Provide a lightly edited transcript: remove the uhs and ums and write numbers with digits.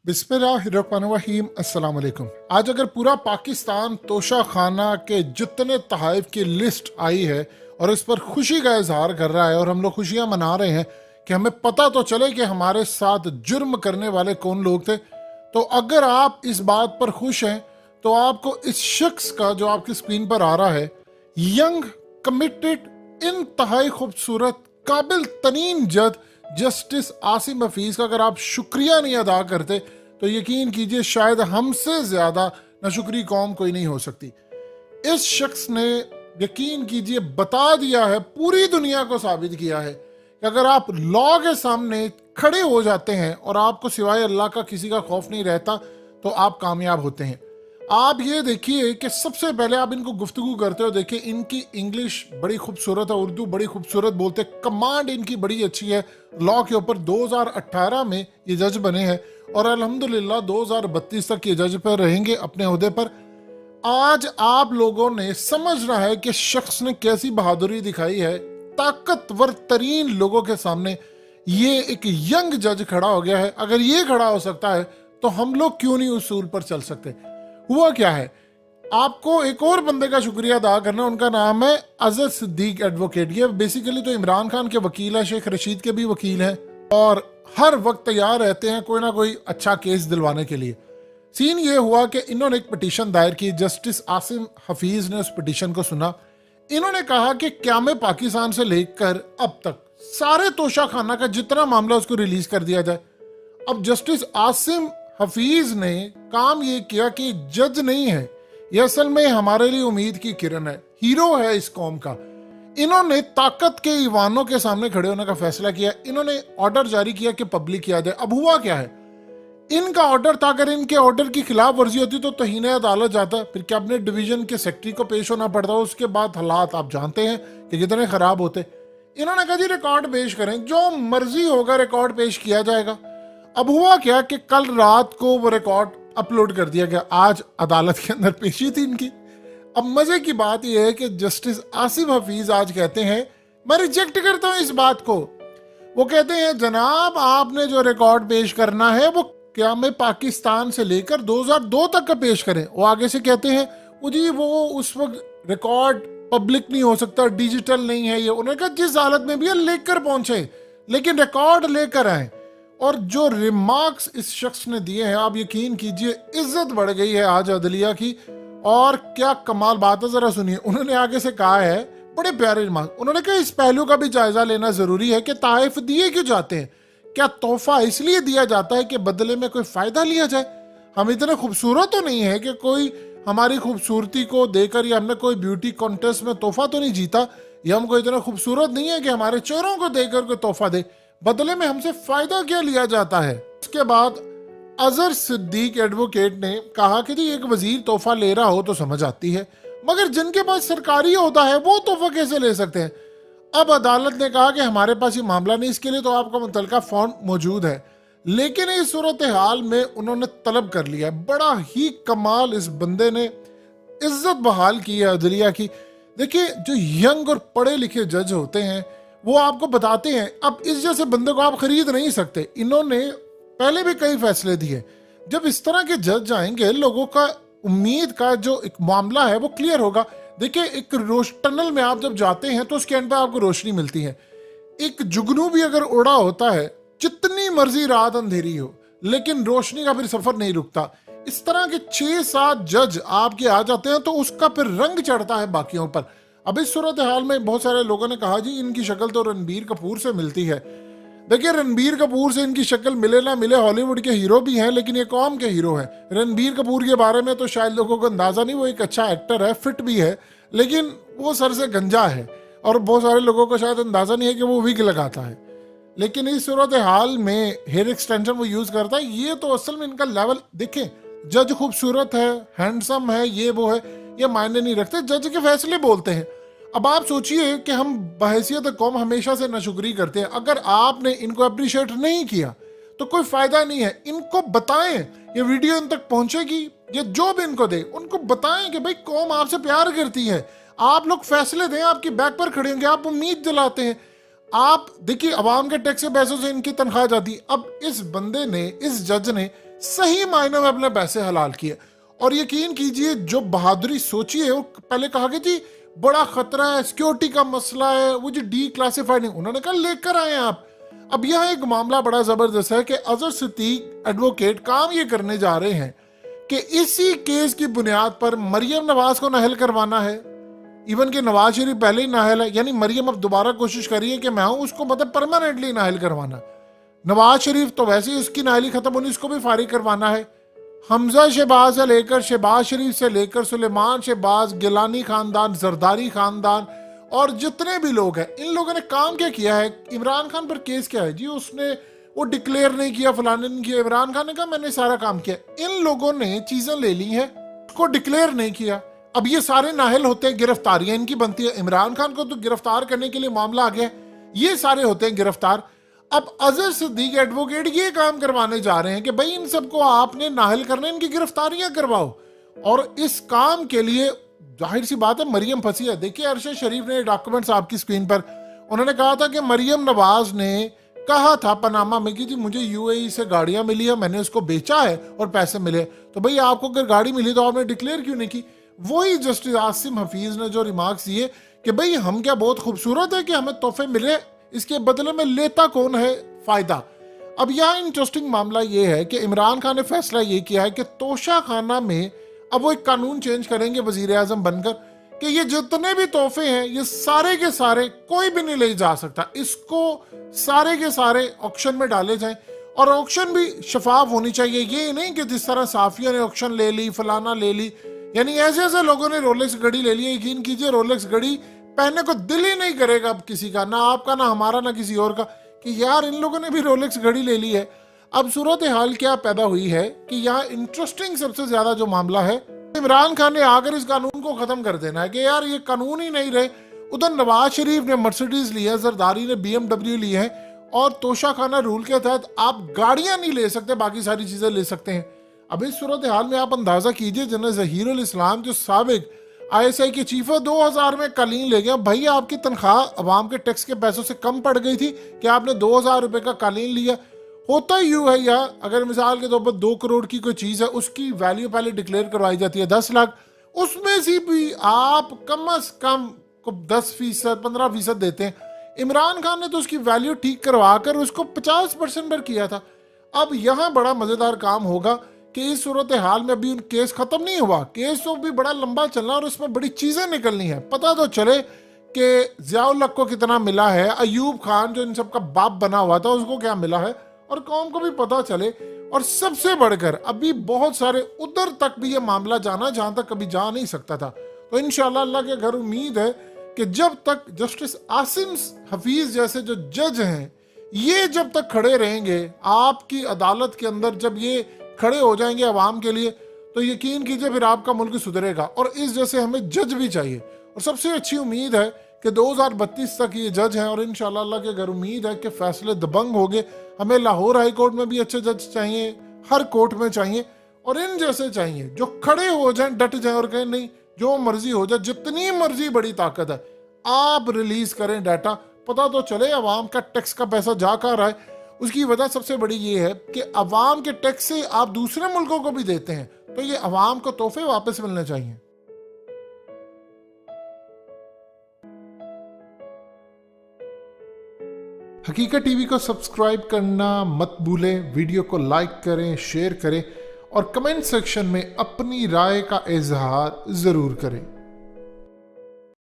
बिस्मिल्लाहिर्रहमानिर्रहीम अस्सलाम वालेकुम। आज अगर पूरा पाकिस्तान तोशा खाना के जितने तहाइफ की लिस्ट आई है और इस पर खुशी का इजहार कर रहा है और हम लोग खुशियां मना रहे हैं कि हमें पता तो चले कि हमारे साथ जुर्म करने वाले कौन लोग थे, तो अगर आप इस बात पर खुश हैं तो आपको इस शख्स का जो आपकी स्क्रीन पर आ रहा है, यंग, कमिटेड, इंतहाई खूबसूरत, काबिल तरीन जज जस्टिस आसिम हफीज का अगर आप शुक्रिया नहीं अदा करते तो यकीन कीजिए शायद हमसे ज्यादा नाशुक्री कौम कोई नहीं हो सकती। इस शख्स ने, यकीन कीजिए, बता दिया है, पूरी दुनिया को साबित किया है कि अगर आप लॉ के सामने खड़े हो जाते हैं और आपको सिवाय अल्लाह का किसी का खौफ नहीं रहता तो आप कामयाब होते हैं। आप ये देखिए कि सबसे पहले आप इनको गुफ्तगू करते हो, देखिए इनकी इंग्लिश बड़ी खूबसूरत है, उर्दू बड़ी खूबसूरत बोलते, कमांड इनकी बड़ी अच्छी है लॉ के ऊपर। 2018 में ये जज बने हैं और अल्हम्दुलिल्लाह 2032 तक ये जज पर रहेंगे अपने ओहदे पर। आज आप लोगों ने समझना है कि शख्स ने कैसी बहादुरी दिखाई है। ताकतवर तरीन लोगों के सामने ये एक यंग जज खड़ा हो गया है। अगर ये खड़ा हो सकता है तो हम लोग क्यों नहीं उसूल पर चल सकते। हुआ क्या है, आपको एक और बंदे का शुक्रिया अदा करना, उनका नाम है अजहर सिद्दीक एडवोकेट। ये बेसिकली तो इमरान खान के वकील है, शेख रशीद के भी वकील हैं और हर वक्त तैयार रहते हैं कोई ना कोई अच्छा केस दिलवाने के लिए। सीन ये हुआ कि इन्होंने एक पिटीशन दायर की, जस्टिस आसिम हफीज ने उस पिटीशन को सुना। इन्होंने कहा कि क़याम पाकिस्तान से लेकर अब तक सारे तोशा खाना का जितना मामला उसको रिलीज कर दिया जाए। अब जस्टिस आसिम हफीज ने काम ये किया कि जज नहीं है, ये असल में हमारे लिए उम्मीद की किरण है, हीरो है इस कौम का। इन्होंने ताकत के ईवानों के सामने खड़े होने का फैसला किया। इन्होंने ऑर्डर जारी किया कि पब्लिक किया जाए। अब हुआ क्या है, इनका ऑर्डर था, अगर इनके ऑर्डर की खिलाफ वर्जी होती तो तहीने अदालत जाता, फिर कैबिनेट डिवीजन के सेक्रेटरी को पेश होना पड़ता, उसके बाद हालात आप जानते हैं कि कितने खराब होते। इन्होंने कहा जी रिकॉर्ड पेश करें, जो मर्जी होगा रिकॉर्ड पेश किया जाएगा। अब हुआ क्या कि कल रात को वो रिकॉर्ड अपलोड कर दिया गया, आज अदालत के अंदर पेशी थी इनकी। अब मजे की बात यह है कि जस्टिस आसिम हफीज आज कहते हैं, मैं रिजेक्ट करता हूं इस बात को। वो कहते हैं जनाब आपने जो रिकॉर्ड पेश करना है वो क़याम पाकिस्तान से लेकर 2002 तक का पेश करें। वो आगे से कहते हैं वो जी वो उस वक्त रिकॉर्ड पब्लिक नहीं हो सकता, डिजिटल नहीं है ये। उन्होंने कहा जिस हालत में भी है लेकर पहुंचे, लेकिन रिकॉर्ड लेकर आए। और जो रिमार्क्स इस शख्स ने दिए हैं, आप यकीन कीजिए इज्जत बढ़ गई है आज अदलिया की। और क्या कमाल बात है, जरा सुनिए। उन्होंने आगे से कहा है, बड़े प्यारे रिमार्क, उन्होंने कहा इस पहलू का भी जायजा लेना जरूरी है कि तहफ़ दिए क्यों जाते हैं। क्या तोहफा इसलिए दिया जाता है कि बदले में कोई फायदा लिया जाए। हम इतने खूबसूरत तो नहीं है कि कोई हमारी खूबसूरती को देकर, या हमने कोई ब्यूटी कॉन्टेस्ट में तोहफा तो नहीं जीता, या हम कोई इतना खूबसूरत नहीं है कि हमारे चेहरों को देकर कोई तोहफा दे। बदले में हमसे फायदा क्या लिया जाता है। उसके बाद अजहर सिद्दीक एडवोकेट ने कहा कि जी एक वजीर तोहफा ले रहा हो तो समझ आती है, मगर जिनके पास सरकारी होता है वो तोहफा कैसे ले सकते हैं। अब अदालत ने कहा कि हमारे पास ये मामला नहीं, इसके लिए तो आपका मुतलका फॉर्म मौजूद है। लेकिन इस सूरत हाल में उन्होंने तलब कर लिया। बड़ा ही कमाल इस बंदे ने इज्जत बहाल की है अदलिया की। देखिए जो यंग और पढ़े लिखे जज होते हैं वो आपको बताते हैं, अब इस जैसे बंदे को आप खरीद नहीं सकते। इन्होंने पहले भी कई फैसले दिए। जब इस तरह के जज आएंगे लोगों का उम्मीद का जो एक मामला है वो क्लियर होगा। देखिए एक टनल में आप जब जाते हैं तो उसके एंड पर आपको रोशनी मिलती है। एक जुगनू भी अगर उड़ा होता है, जितनी मर्जी रात अंधेरी हो, लेकिन रोशनी का फिर सफर नहीं रुकता। इस तरह के 6-7 जज आपके आ जाते हैं तो उसका फिर रंग चढ़ता है बाकियों पर। अब इस सूरत हाल में बहुत सारे लोगों ने कहा जी इनकी शक्ल तो रणबीर कपूर से मिलती है। देखिए रणबीर कपूर से इनकी शक्ल मिले ना मिले, हॉलीवुड के हीरो भी हैं, लेकिन ये कौम के हीरो हैं। रणबीर कपूर के बारे में तो शायद लोगों को अंदाजा नहीं, वो एक अच्छा एक्टर है, फिट भी है, लेकिन वो सर से गंजा है। और बहुत सारे लोगों को शायद अंदाजा नहीं है कि वो विग लगाता है, लेकिन इस सूरत हाल में हेयर एक्सटेंशन वो यूज करता है। ये तो असल में इनका लेवल देखें। जज खूबसूरत है, हैंडसम है, ये वो है, ये मायने नहीं रखते, जज के फैसले बोलते हैं। अब आप सोचिए कि हम बहैसियत कौम हमेशा से नाशुक्री करते हैं। अगर आपने इनको अप्रिशिएट नहीं किया तो कोई फायदा नहीं है। इनको बताएं, ये वीडियो इन तक पहुंचेगी, ये जो भी इनको दे उनको बताएं कि भाई कौम आपसे प्यार करती है। आप लोग फैसले दें, आपकी बैक पर खड़े होंगे, आप उम्मीद दिलाते हैं। आप देखिए अवाम के टैक्स के पैसों से इनकी तनख्वाह जाती। अब इस बंदे ने, इस जज ने सही मायने में अपने पैसे हलाल किए। और यकीन कीजिए जो बहादुरी सोची है, वो पहले कहा कि जी बड़ा खतरा है, सिक्योरिटी का मसला है, वो जी डी क्लासिफाइड नहीं, उन्होंने कहा लेकर आए आप। अब यह एक मामला बड़ा जबरदस्त है कि अजहर सिद्दीक एडवोकेट काम ये करने जा रहे हैं कि इसी केस की बुनियाद पर मरियम नवाज को नाअहल करवाना है। इवन कि नवाज शरीफ पहले ही नाअहल है, यानी मरियम अब दोबारा कोशिश कर रही है कि मैं हूं, उसको मतलब परमानेंटली नाअहल करवाना। नवाज शरीफ तो वैसे ही उसकी नाअहली खत्म होनी, उसको भी फारिग करवाना है। हमजा शहबाज से लेकर, शहबाज शरीफ से लेकर, सुलेमान शहबाज, गिलानी खानदान, जरदारी खानदान और जितने भी लोग हैं, इन लोगों ने काम क्या किया है? इमरान खान पर केस क्या है जी? उसने वो डिक्लेयर नहीं किया, फलाने ने किया। इमरान खान ने कहा मैंने सारा काम किया। इन लोगों ने चीजें ले ली हैं, उसको डिक्लेयर नहीं किया। अब ये सारे नाहल होते हैं, गिरफ्तारियां इनकी बनती है। इमरान खान को तो गिरफ्तार करने के लिए मामला आ गया, ये सारे होते हैं गिरफ्तार। अब अजहर सिद्दीक एडवोकेट ये काम करवाने जा रहे हैं कि भाई इन सबको आपने नाहल करने, इनकी गिरफ्तारियां करवाओ। और इस काम के लिए जाहिर सी बात है मरियम फंसी है। देखिए अरशद शरीफ ने डॉक्यूमेंट्स आपकी स्क्रीन पर, उन्होंने कहा था कि मरियम नवाज ने कहा था पनामा में कि जी मुझे यूएई से गाड़ियां मिली है, मैंने उसको बेचा है और पैसे मिले। तो भाई आपको अगर गाड़ी मिली तो आपने डिक्लेयर क्यों नहीं की? वही जस्टिस आसिम हफीज ने जो रिमार्क्स दिए कि भाई हम क्या बहुत खूबसूरत है कि हमें तोहफे मिले, इसके बदले में लेता कौन है फायदा। अब यहाँ इंटरेस्टिंग मामला ये है कि इमरान खान ने फैसला ये किया है कि तोशा खाना में अब वो एक कानून चेंज करेंगे वजीर आजम बनकर कि ये जितने भी तोहफे हैं ये सारे के सारे कोई भी नहीं ले जा सकता, इसको सारे के सारे ऑक्शन में डाले जाएं। और ऑक्शन भी शफाफ होनी चाहिए, ये नहीं कि जिस तरह साफियों ने ऑक्शन ले ली, फलाना ले ली, यानी ऐसे ऐसे लोगों ने रोलेक्स घड़ी ले ली। यकीन कीजिए रोलेक्स घड़ी पहनने को दिल ही नहीं करेगा अब किसी का, ना आपका, ना हमारा, ना किसी और का, कि यार इन लोगों ने भी रोलेक्स घड़ी ले ली है। अब सूरत हाल क्या पैदा हुई है कि यहाँ इंटरेस्टिंग सबसे ज्यादा जो मामला है, इमरान खान ने आकर इस कानून को खत्म कर देना है कि यार ये कानून ही नहीं रहे। उधर नवाज शरीफ ने मर्सिडीज ली है, जरदारी ने BMW ली है, और तोशा खाना रूल के तहत आप गाड़ियां नहीं ले सकते, बाकी सारी चीजें ले सकते हैं। अब इस सूरत हाल में आप अंदाजा कीजिए, जनरल जहीरुल इस्लाम जो साबिक ISI के चीफ है 2000 में कालीन ले गया। भाई आपकी तनख्वाह अवाम के टैक्स के पैसों से कम पड़ गई थी कि आपने 2000 रुपए का कालीन लिया। होता ही यूं है यार, अगर मिसाल के तौर पर 2 करोड़ की कोई चीज है, उसकी वैल्यू पहले डिक्लेयर करवाई जाती है 10 लाख, उसमें से भी आप कम अज कम 10%, 15% देते हैं। इमरान खान ने तो उसकी वैल्यू ठीक करवा कर उसको 50% पर किया था। अब यहाँ बड़ा मजेदार काम होगा कि इस सूरत हाल में अभी केस खत्म नहीं हुआ, केस तो भी बड़ा लंबा चलना और उसमें बड़ी चीजें निकलनी है। पता तो चले कि जियाउल हक को कितना मिला है, अयूब खान जो इन सब का बाप बना हुआ था उसको क्या मिला है, और कौम को भी पता चले। और सबसे बढ़कर अभी बहुत सारे उधर तक भी ये मामला जाना जहां तक कभी जा नहीं सकता था। तो इंशाल्लाह अल्लाह के घर उम्मीद है कि जब तक जस्टिस आसिम हफीज जैसे जो जज हैं ये जब तक खड़े रहेंगे आपकी अदालत के अंदर, जब ये खड़े हो जाएंगे आवाम के लिए, तो यकीन कीजिए फिर आपका मुल्क सुधरेगा। और इस जैसे हमें जज भी चाहिए, और सबसे अच्छी उम्मीद है कि 2032 तक ये जज हैं, और इंशाल्लाह अल्लाह के घर उम्मीद है कि फैसले दबंग होंगे। हमें लाहौर हाई कोर्ट में भी अच्छे जज चाहिए, हर कोर्ट में चाहिए, और इन जैसे चाहिए जो खड़े हो जाएं, डट जाएं और कहें नहीं जो मर्जी हो जाए, जितनी मर्जी बड़ी ताकत है आप रिलीज करें डाटा, पता तो चले अवाम का टैक्स का पैसा जा कहाँ रहा है। उसकी वजह सबसे बड़ी ये है कि अवाम के टैक्स से आप दूसरे मुल्कों को भी देते हैं, तो ये अवाम को तोहफे वापस मिलने चाहिए। हकीकत टीवी को सब्सक्राइब करना मत भूलें, वीडियो को लाइक करें, शेयर करें और कमेंट सेक्शन में अपनी राय का इजहार जरूर करें।